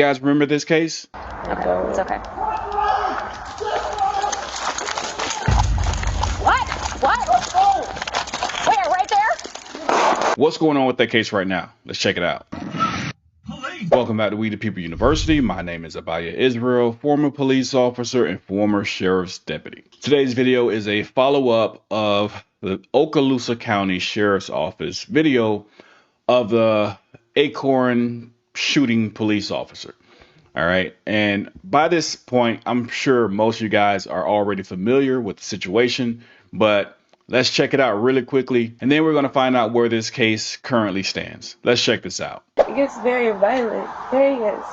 guys remember this case? Okay, it's okay. What? Where, right there? What's going on with that case right now? Let's check it out. Welcome back to We the People University. My name is Abaya Israel, former police officer and former sheriff's deputy. Today's video is a follow-up of the Okaloosa County Sheriff's Office video of the Acorn shooting police officer. All right. And by this point, I'm sure most of you guys are already familiar with the situation, but let's check it out really quickly. And then we're going to find out where this case currently stands. Let's check this out. It gets very violent. There he is.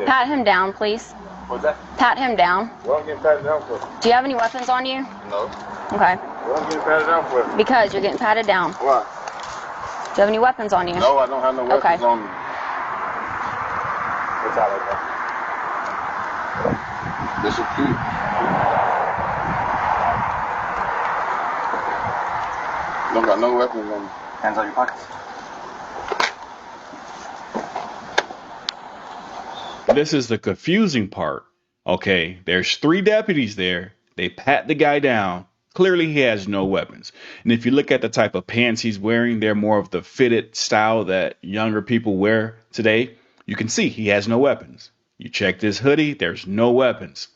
Pat him down, please. What's that? Pat him down. What I'm getting patted down for? Do you have any weapons on you? No. Okay. What I'm getting patted down for? Because you're getting patted down. Why? Do you have any weapons on you? No, I don't have no weapons Okay. on me. What's out like that? This is cute. Don't got no weapons on me. Hands on your pockets. This is the confusing part. Okay, there's 3 deputies there. They pat the guy down. Clearly, he has no weapons. And if you look at the type of pants he's wearing, they're more of the fitted style that younger people wear today. You can see he has no weapons. You check this hoodie, there's no weapons.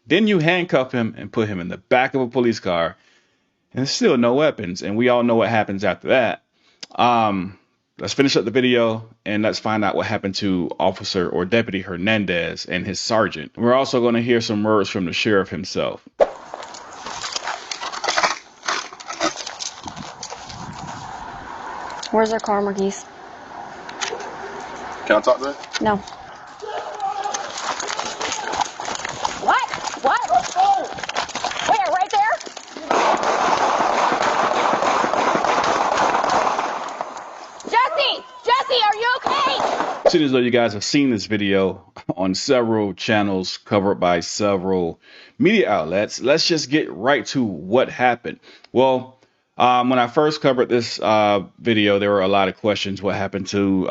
Then you handcuff him and put him in the back of a police car, and there's still no weapons. And we all know what happens after that. Let's finish up the video and let's find out what happened to Officer or Deputy Hernandez and his sergeant. We're also going to hear some words from the sheriff himself. Where's our car, Marquise? Can I talk to him? No. What? Where, right there? Jesse, are you okay? Seems as though you guys have seen this video on several channels covered by several media outlets. Let's just get right to what happened. Well, when I first covered this video, there were a lot of questions. What happened to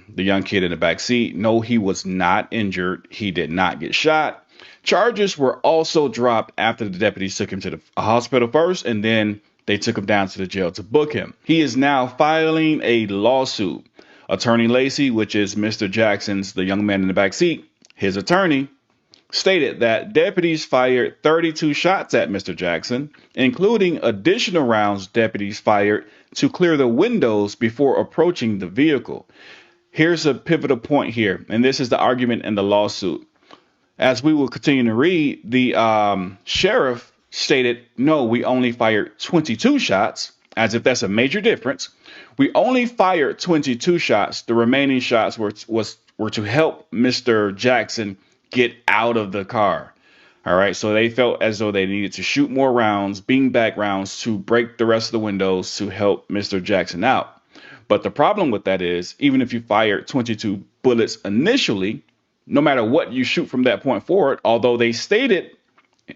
the young kid in the back seat? No, he was not injured. He did not get shot. Charges were also dropped after the deputies took him to the hospital first, and then they took him down to the jail to book him. He is now filing a lawsuit. Attorney Lacey, which is Mr. Jackson's, the young man in the back seat, his attorney, stated that deputies fired 32 shots at Mr. Jackson, including additional rounds deputies fired to clear the windows before approaching the vehicle. Here's a pivotal point here, and this is the argument in the lawsuit. As we will continue to read, the sheriff stated, no, we only fired 22 shots, as if that's a major difference. We only fired 22 shots. The remaining shots were to help Mr. Jackson get out of the car. All right. So they felt as though they needed to shoot more rounds, beanbag rounds, to break the rest of the windows to help Mr. Jackson out. But the problem with that is, even if you fired 22 bullets initially, no matter what you shoot from that point forward, although they stated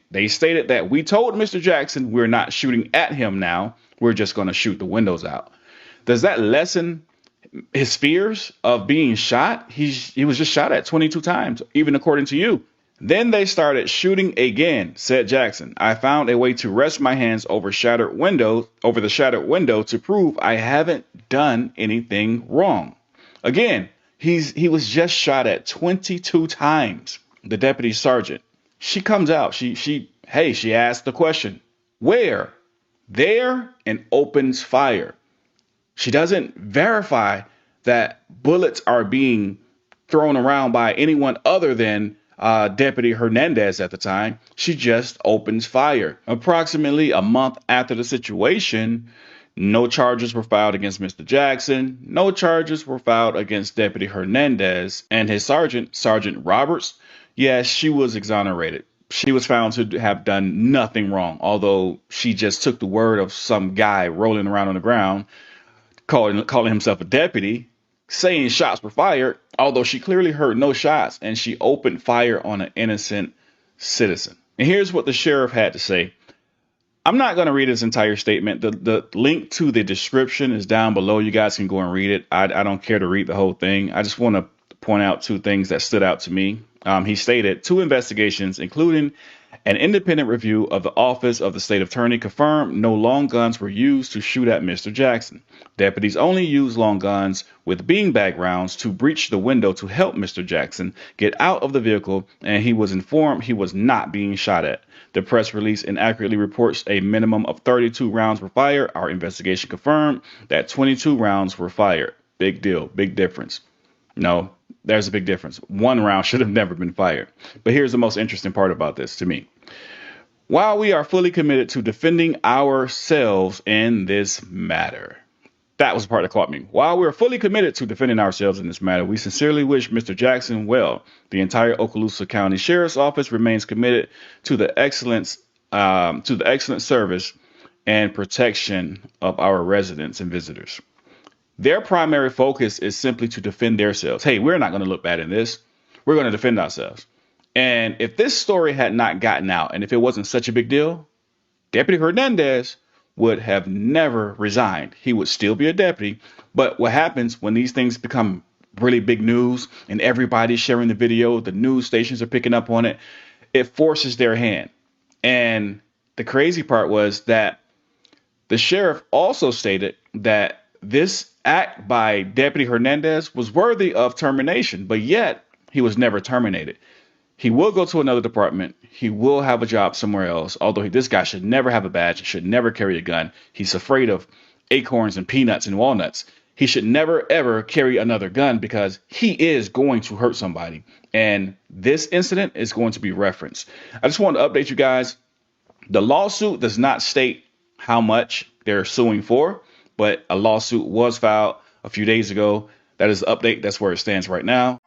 that we told Mr. Jackson we're not shooting at him now, we're just going to shoot the windows out. Does that lessen his fears of being shot? He was just shot at 22 times, even according to you. Then they started shooting again, said Jackson. I found a way to rest my hands over the shattered window to prove I haven't done anything wrong. Again, he was just shot at 22 times. The deputy sergeant, she comes out. She asked the question, where? There, and opens fire. She doesn't verify that bullets are being thrown around by anyone other than Deputy Hernandez at the time. She just opens fire. Approximately a month after the situation, no charges were filed against Mr. Jackson. No charges were filed against Deputy Hernandez and his sergeant, Sergeant Roberts. Yes, she was exonerated. She was found to have done nothing wrong, although she just took the word of some guy rolling around on the ground, calling himself a deputy, saying shots were fired, although she clearly heard no shots, and she opened fire on an innocent citizen. And here's what the sheriff had to say. I'm not going to read his entire statement. The link to the description is down below. You guys can go and read it. I don't care to read the whole thing. I just want to point out two things that stood out to me. He stated 2 investigations, including an independent review of the Office of the State Attorney, confirmed no long guns were used to shoot at Mr. Jackson. Deputies only used long guns with beanbag rounds to breach the window to help Mr. Jackson get out of the vehicle, and he was informed he was not being shot at. The press release inaccurately reports a minimum of 32 rounds were fired. Our investigation confirmed that 22 rounds were fired. Big deal, big difference. No, there's a big difference. 1 round should have never been fired. But here's the most interesting part about this to me. While we are fully committed to defending ourselves in this matter, that was the part that caught me. While we're fully committed to defending ourselves in this matter, we sincerely wish Mr. Jackson well. The entire Okaloosa County Sheriff's Office remains committed to the excellent service and protection of our residents and visitors. Their primary focus is simply to defend themselves. Hey, we're not going to look bad in this. We're going to defend ourselves. And if this story had not gotten out, and if it wasn't such a big deal, Deputy Hernandez would have never resigned. He would still be a deputy. But what happens when these things become really big news and everybody's sharing the video, the news stations are picking up on it, it forces their hand. And the crazy part was that the sheriff also stated that this act by Deputy Hernandez was worthy of termination, but yet he was never terminated. He will go to another department. He will have a job somewhere else. Although this guy should never have a badge, should never carry a gun. He's afraid of acorns and peanuts and walnuts. He should never, ever carry another gun because he is going to hurt somebody. And this incident is going to be referenced. I just want to update you guys. The lawsuit does not state how much they're suing for, but a lawsuit was filed a few days ago. That is the update. That's where it stands right now.